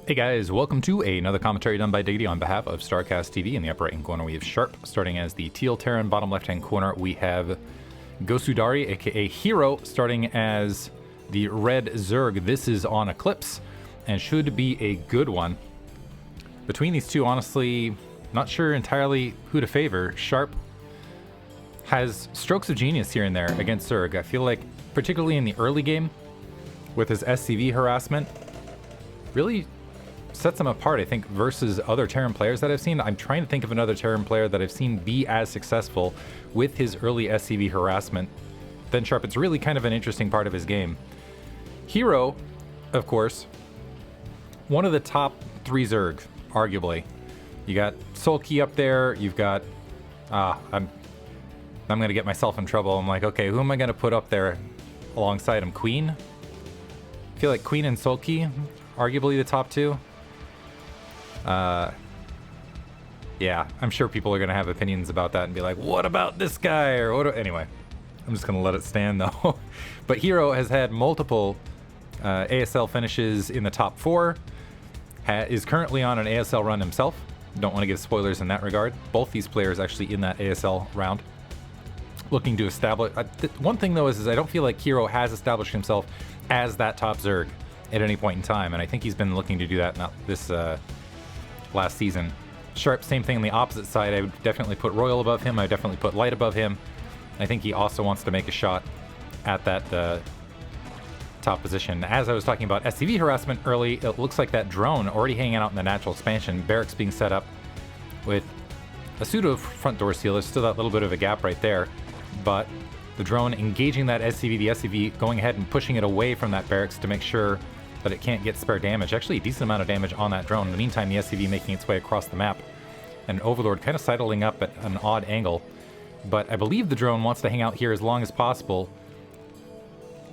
Hey guys, welcome to another commentary done by Diggity on behalf of StarCastTV. In the upper right-hand corner we have Sharp, starting as the Teal Terran. Bottom left-hand corner we have Gosudari, aka Hero, starting as the Red Zerg. This is on Eclipse, and should be a good one. Between these two, honestly, not sure entirely who to favor. Sharp has strokes of genius here and there against Zerg. I feel like, particularly in the early game, with his SCV harassment, really sets him apart, I think, versus other Terran players that I've seen. I'm trying to think of another Terran player that I've seen be as successful with his early SCV harassment than Sharp. It's really kind of an interesting part of his game. Hero, of course, one of the top 3 Zerg, arguably. You got Sulky up there, you've got... I'm going to get myself in trouble. I'm like, okay, who am I going to put up there alongside him? Queen? I feel like Queen and Sulky, arguably the top 2. Yeah, I'm sure people are going to have opinions about that and be like, what about this guy? Or what? Anyway, I'm just going to let it stand though. But Hero has had multiple ASL finishes in the top 4, is currently on an ASL run himself. Don't want to give spoilers in that regard. Both these players actually in that ASL round, looking to establish... one thing though is I don't feel like Hero has established himself as that top Zerg at any point in time, and I think he's been looking to do that now this last season. Sharp, same thing on the opposite side. I would definitely put Royal above him. I would definitely put Light above him. I think he also wants to make a shot at that top position. As I was talking about SCV harassment early, it looks like that drone already hanging out in the natural expansion, barracks being set up with a pseudo front door seal. There's still that little bit of a gap right there, but the drone engaging that SCV, the SCV going ahead and pushing it away from that barracks to make sure that it can't get spare damage. Actually, a decent amount of damage on that drone. In the meantime, the SCV making its way across the map, and Overlord kind of sidling up at an odd angle. But I believe the drone wants to hang out here as long as possible.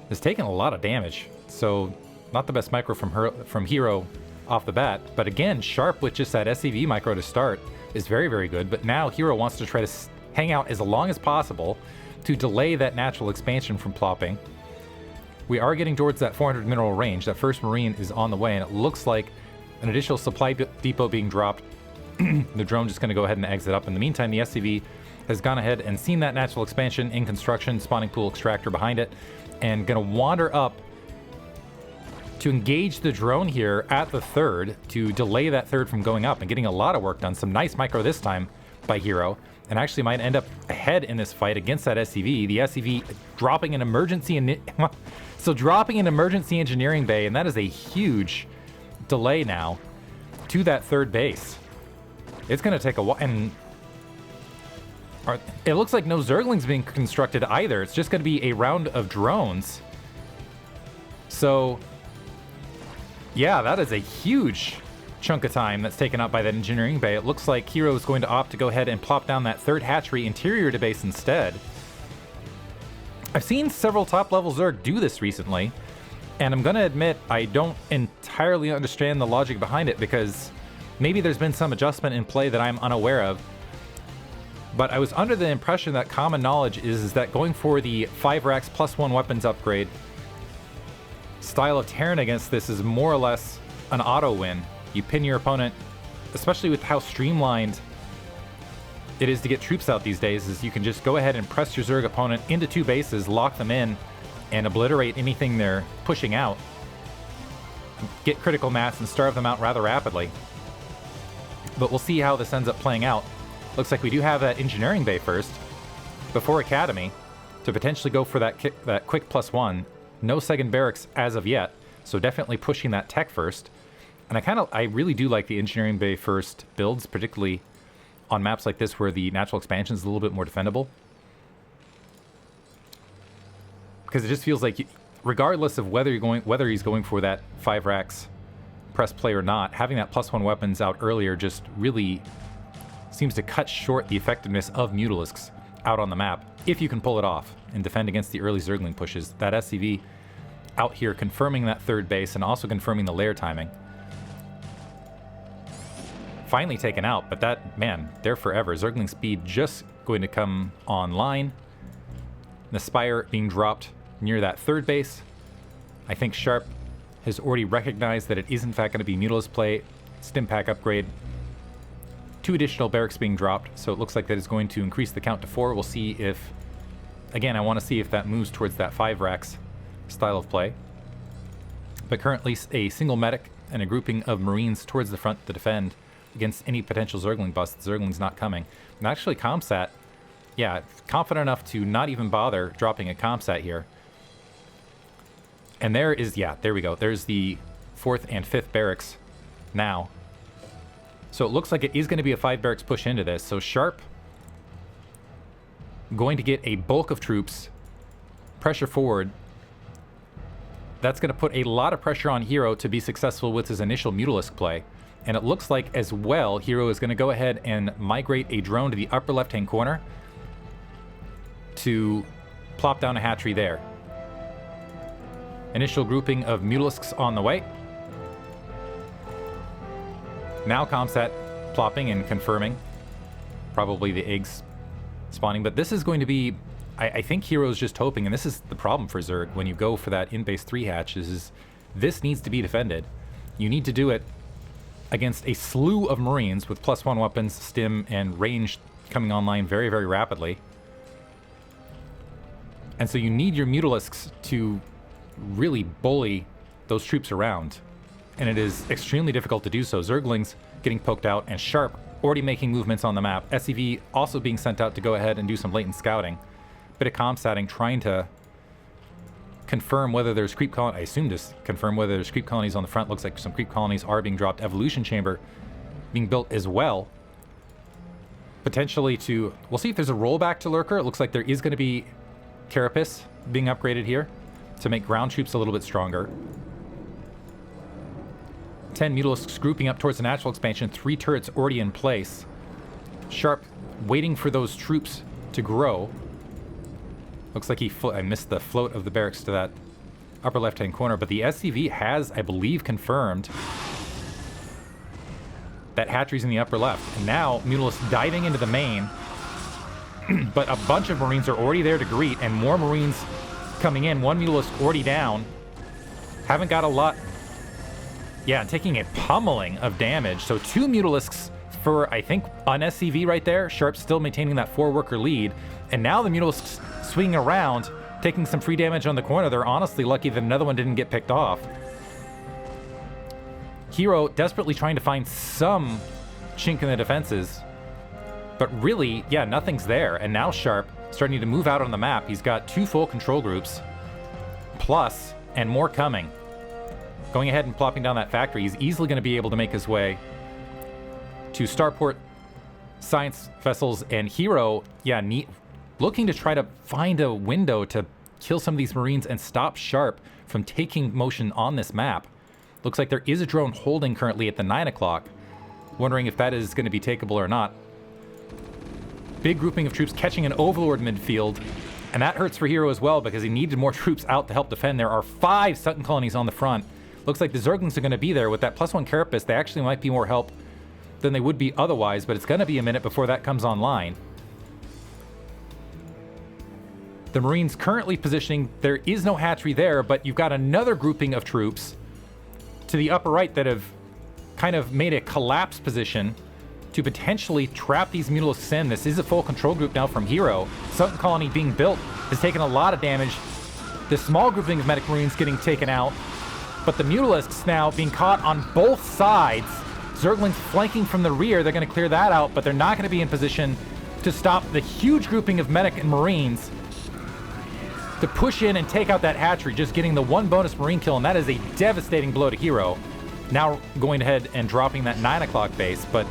Has taken a lot of damage, so not the best micro from Hero off the bat. But again, Sharp with just that SCV micro to start is very, very good. But now Hero wants to try to hang out as long as possible to delay that natural expansion from plopping. We are getting towards that 400 mineral range. That first Marine is on the way, and it looks like an additional supply depot being dropped. The drone just going to go ahead and exit up. In the meantime, the SCV has gone ahead and seen that natural expansion in construction, spawning pool extractor behind it, and going to wander up to engage the drone here at the 3rd to delay that 3rd from going up and getting a lot of work done. Some nice micro this time by Hero, and actually might end up ahead in this fight against that SCV. The SCV dropping an emergency so dropping an emergency engineering bay, and that is a huge delay now to that 3rd base. It's going to take a while, and it looks like no Zerglings being constructed either. It's just going to be a round of drones. So yeah, that is a huge chunk of time that's taken up by that engineering bay. It looks like Hero is going to opt to go ahead and plop down that 3rd hatchery interior to base instead. I've seen several top-level Zerg do this recently, and I'm going to admit I don't entirely understand the logic behind it, because maybe there's been some adjustment in play that I'm unaware of. But I was under the impression that common knowledge is that going for the 5 racks +1 weapons upgrade style of Terran against this is more or less an auto win. You pin your opponent, especially with how streamlined it is to get troops out these days, is you can just go ahead and press your Zerg opponent into 2 bases, lock them in, and obliterate anything they're pushing out. Get critical mass and starve them out rather rapidly. But we'll see how this ends up playing out. Looks like we do have that engineering bay first, before Academy, to potentially go for that quick +1. No second barracks as of yet, so definitely pushing that tech first. And I really do like the engineering bay first builds, particularly on maps like this where the natural expansion is a little bit more defendable. Because it just feels like, regardless of whether he's going for that 5 racks press play or not, having that +1 weapons out earlier just really seems to cut short the effectiveness of Mutalisks out on the map, if you can pull it off and defend against the early Zergling pushes. That SCV out here confirming that 3rd base and also confirming the lair timing. Finally taken out, but that, man, they're forever. Zergling speed just going to come online. The Spire being dropped near that 3rd base. I think Sharp has already recognized that it is in fact going to be Mutalisk play, stim pack upgrade. 2 additional barracks being dropped, so it looks like that is going to increase the count to 4. We'll see if, again, I want to see if that moves towards that 5 racks style of play. But currently a single medic and a grouping of Marines towards the front to defend against any potential Zergling bust. Zergling's not coming. And actually Comsat, yeah, confident enough to not even bother dropping a Comsat here. And there is, yeah, there we go. There's the 4th and 5th barracks now. So it looks like it is going to be a 5 barracks push into this. So Sharp going to get a bulk of troops, pressure forward. That's going to put a lot of pressure on Hero to be successful with his initial Mutalisk play. And it looks like as well, Hero is going to go ahead and migrate a drone to the upper left-hand corner to plop down a hatchery there. Initial grouping of Mutalisks on the way. Now Comsat plopping and confirming. Probably the eggs spawning. But this is going to be, I think Hero's just hoping, and this is the problem for Zerg when you go for that in-base 3 hatch, is this needs to be defended. You need to do it against a slew of Marines with +1 weapons, stim, and range coming online very, very rapidly. And so you need your Mutalisks to really bully those troops around. And it is extremely difficult to do so. Zerglings getting poked out, and Sharp already making movements on the map. SCV also being sent out to go ahead and do some latent scouting. Bit of comsatting, trying to confirm whether there's creep colonies. I assume just confirm whether there's creep colonies on the front. Looks like some creep colonies are being dropped. Evolution chamber being built as well. Potentially to... We'll see if there's a rollback to Lurker. It looks like there is going to be Carapace being upgraded here to make ground troops a little bit stronger. 10 Mutalisks grouping up towards the natural expansion. 3 turrets already in place. Sharp waiting for those troops to grow. Looks like I missed the float of the barracks to that upper left-hand corner, but the SCV has, I believe, confirmed that hatchery's in the upper left. And now Mutalisk diving into the main, but a bunch of Marines are already there to greet, and more Marines coming in. 1 Mutalisk already down. Haven't got a lot. Yeah, taking a pummeling of damage. So 2 Mutalisks for, I think, an SCV right there. Sharp still maintaining that 4-worker lead. And now the Mutalisks swinging around, taking some free damage on the corner. They're honestly lucky that another one didn't get picked off. Hero desperately trying to find some chink in the defenses. But really, yeah, nothing's there. And now Sharp starting to move out on the map. He's got 2 full control groups. Plus, and more coming. Going ahead and plopping down that factory. He's easily going to be able to make his way to Starport, Science Vessels, and Hero. Yeah, looking to try to find a window to kill some of these Marines and stop Sharp from taking motion on this map. Looks like there is a drone holding currently at the 9 o'clock. Wondering if that is going to be takeable or not. Big grouping of troops catching an Overlord midfield. And that hurts for Hero as well because he needed more troops out to help defend. There are 5 Sutton colonies on the front. Looks like the Zerglings are going to be there. With that +1 Carapace, they actually might be more help than they would be otherwise, but it's going to be a minute before that comes online. The Marines currently positioning. There is no hatchery there, but you've got another grouping of troops to the upper right that have kind of made a collapse position to potentially trap these Mutalisks in. This is a full control group now from Hero. Sutton Colony being built has taken a lot of damage. The small grouping of Medic Marines getting taken out, but the Mutalisks now being caught on both sides. Zerglings flanking from the rear. They're going to clear that out, but they're not going to be in position to stop the huge grouping of Medic and Marines to push in and take out that hatchery, just getting the 1 bonus Marine kill, and that is a devastating blow to Hero. Now going ahead and dropping that 9 o'clock base, but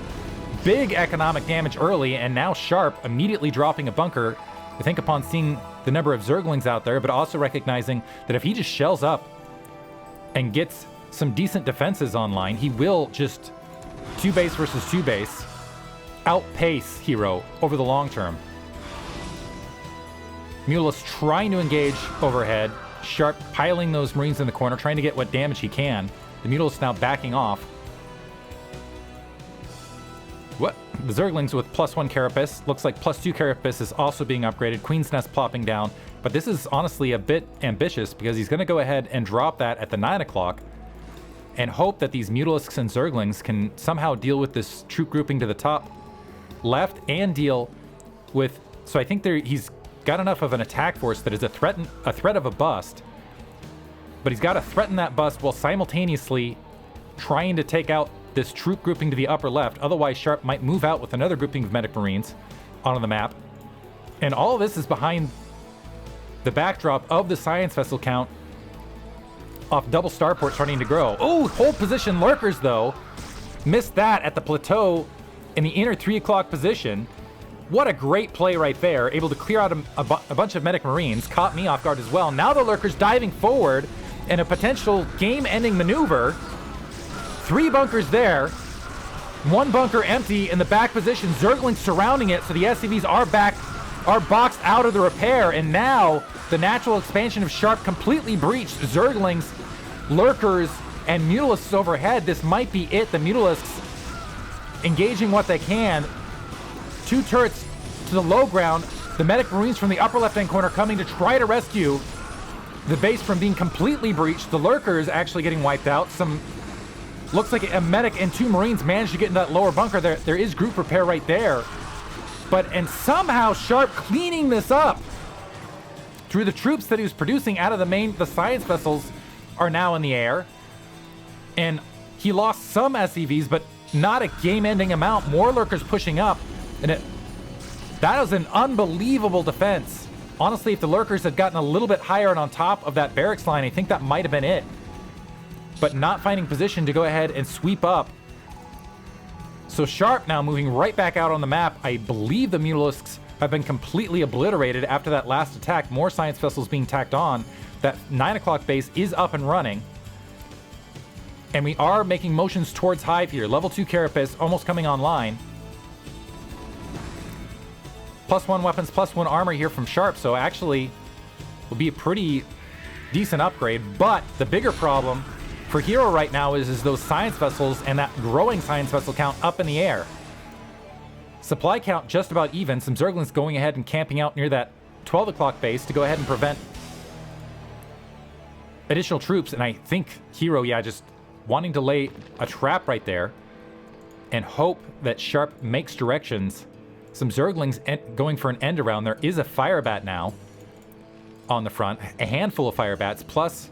big economic damage early, and now Sharp immediately dropping a bunker. I think upon seeing the number of Zerglings out there, but also recognizing that if he just shells up and gets some decent defenses online, he will just 2 base versus 2 base outpace Hero over the long term. Mutalisk trying to engage overhead. Sharp piling those Marines in the corner, trying to get what damage he can. The Mutalisk now backing off. What? The Zerglings with +1 Carapace. Looks like +2 Carapace is also being upgraded. Queen's Nest plopping down. But this is honestly a bit ambitious because he's going to go ahead and drop that at the 9 o'clock. and hope that these Mutalisks and Zerglings can somehow deal with this troop grouping to the top left and deal with... So I think he's got enough of an attack force that is a threat of a bust, but he's got to threaten that bust while simultaneously trying to take out this troop grouping to the upper left. Otherwise, Sharp might move out with another grouping of Medic Marines onto the map. And all of this is behind the backdrop of the science vessel count off double starport starting to grow. Oh, hold position lurkers, though. Missed that at the plateau in the inner 3 o'clock position. What a great play right there. Able to clear out a bunch of Medic Marines. Caught me off guard as well. Now the lurkers diving forward in a potential game-ending maneuver. 3 bunkers there. 1 bunker empty in the back position. Zerglings surrounding it, so the SCVs are boxed out of the repair, and now the natural expansion of Sharp completely breached. Zerglings, lurkers, and Mutalisks overhead. This might be it. The Mutalisks engaging what they can. 2 turrets to the low ground. The Medic Marines from the upper left-hand corner coming to try to rescue the base from being completely breached. The lurkers actually getting wiped out. Looks like a Medic and 2 Marines managed to get in that lower bunker. There is group repair right there. And somehow Sharp cleaning this up through the troops that he was producing out of the science vessels are now in the air. And he lost some SCVs, but not a game-ending amount. More lurkers pushing up. And that was an unbelievable defense. Honestly, if the lurkers had gotten a little bit higher and on top of that barracks line, I think that might have been it. But not finding position to go ahead and sweep up. So Sharp now moving right back out on the map. I believe the Mutalisks have been completely obliterated after that last attack. More science vessels being tacked on. That 9 o'clock base is up and running. And we are making motions towards Hive here. Level 2 Carapace almost coming online. +1 weapons, +1 armor here from Sharp, so actually will be a pretty decent upgrade. But the bigger problem for Hero right now is those science vessels and that growing science vessel count up in the air. Supply count just about even. Some Zerglings going ahead and camping out near that 12 o'clock base to go ahead and prevent additional troops. And I think Hero, just wanting to lay a trap right there and hope that Sharp makes directions. Some Zerglings going for an end around. There is a Firebat now on the front. A handful of Firebats, plus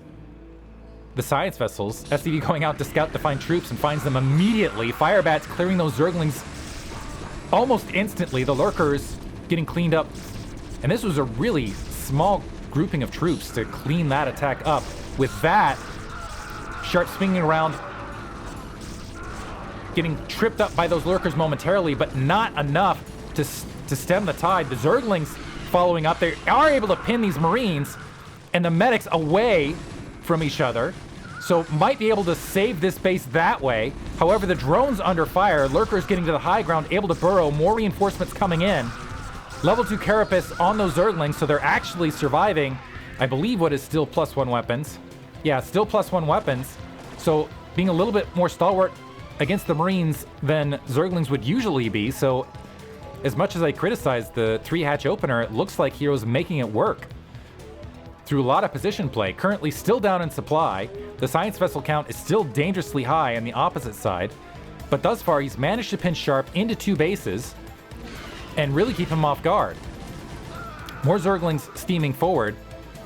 the science vessels. SCV going out to scout to find troops and finds them immediately. Firebats clearing those Zerglings almost instantly. The lurkers getting cleaned up. And this was a really small grouping of troops to clean that attack up. With that, Sharp swinging around, getting tripped up by those lurkers momentarily, but not enough to stem the tide. The Zerglings following up. They are able to pin these Marines and the medics away from each other, so might be able to save this base that way. However, the drone's under fire. Lurkers getting to the high ground, able to burrow. More reinforcements coming in. Level 2 Carapace on those Zerglings, so they're actually surviving, I believe, what is still +1 weapons. Yeah, still +1 weapons. So being a little bit more stalwart against the Marines than Zerglings would usually be. So as much as I criticize the 3-hatch opener, it looks like Hero's making it work through a lot of position play. Currently still down in supply. The science vessel count is still dangerously high on the opposite side. But thus far, he's managed to pin Sharp into 2 bases and really keep him off guard. More Zerglings steaming forward.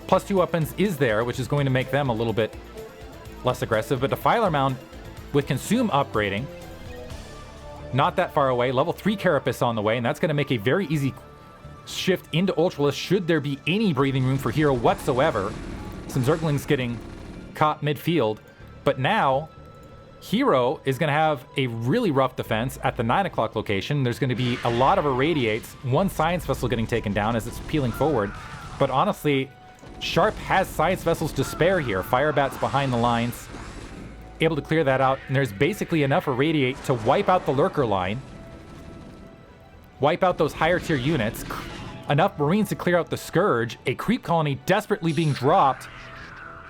+2 weapons is there, which is going to make them a little bit less aggressive. But Defiler Mound with Consume upgrading, not that far away. Level 3 Carapace on the way, and that's going to make a very easy shift into Ultralisk should there be any breathing room for Hero whatsoever. Some Zerglings getting caught midfield, but now Hero is going to have a really rough defense at the 9 o'clock location. There's going to be a lot of irradiates. 1 science vessel getting taken down as it's peeling forward. But honestly, Sharp has science vessels to spare here. Firebats behind the lines, able to clear that out, and there's basically enough irradiate to wipe out the lurker line, wipe out those higher tier units, enough Marines to clear out the Scourge, a creep colony desperately being dropped,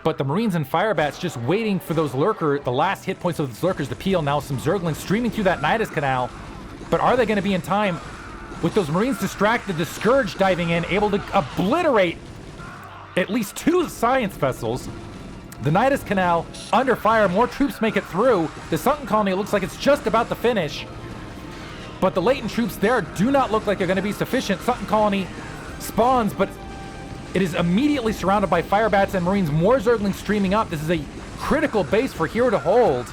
but the Marines and Firebats just waiting for those the last hit points of those lurkers to peel. Now some Zerglings streaming through that Nidus Canal, but are they going to be in time with those Marines distracted? The Scourge diving in, able to obliterate at least 2 science vessels. The Nidus Canal under fire. More troops make it through. The Sunken Colony looks like it's just about to finish. But the latent troops there do not look like they're going to be sufficient. Sunken Colony spawns, but it is immediately surrounded by fire bats and marines. More Zerglings streaming up. This is a critical base for Hero to hold.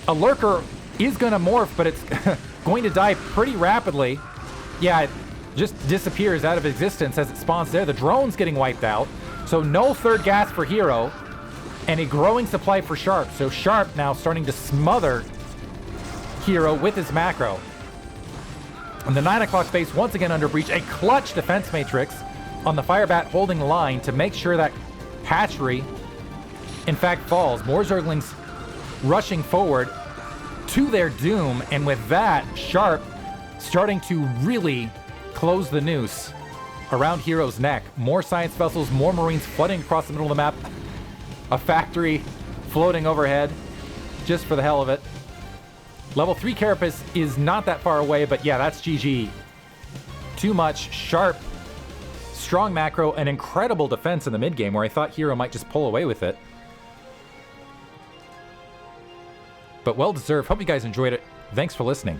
A lurker is going to morph, but it's going to die pretty rapidly. Yeah, it just disappears out of existence as it spawns there. The drone's getting wiped out. So no third gas for Hero, and a growing supply for Sharp. So Sharp now starting to smother Hero with his macro. And the 9 o'clock base once again under breach. A clutch defense matrix on the Firebat holding the line to make sure that hatchery in fact falls. More Zerglings rushing forward to their doom, and with that, Sharp starting to really close the noose around Hero's neck. More science vessels, more marines flooding across the middle of the map. A factory floating overhead just for the hell of it. Level 3 Carapace is not that far away, but yeah, that's GG. Too much. Sharp, strong macro, and incredible defense in the mid game where I thought Hero might just pull away with it. But well deserved. Hope you guys enjoyed it. Thanks for listening.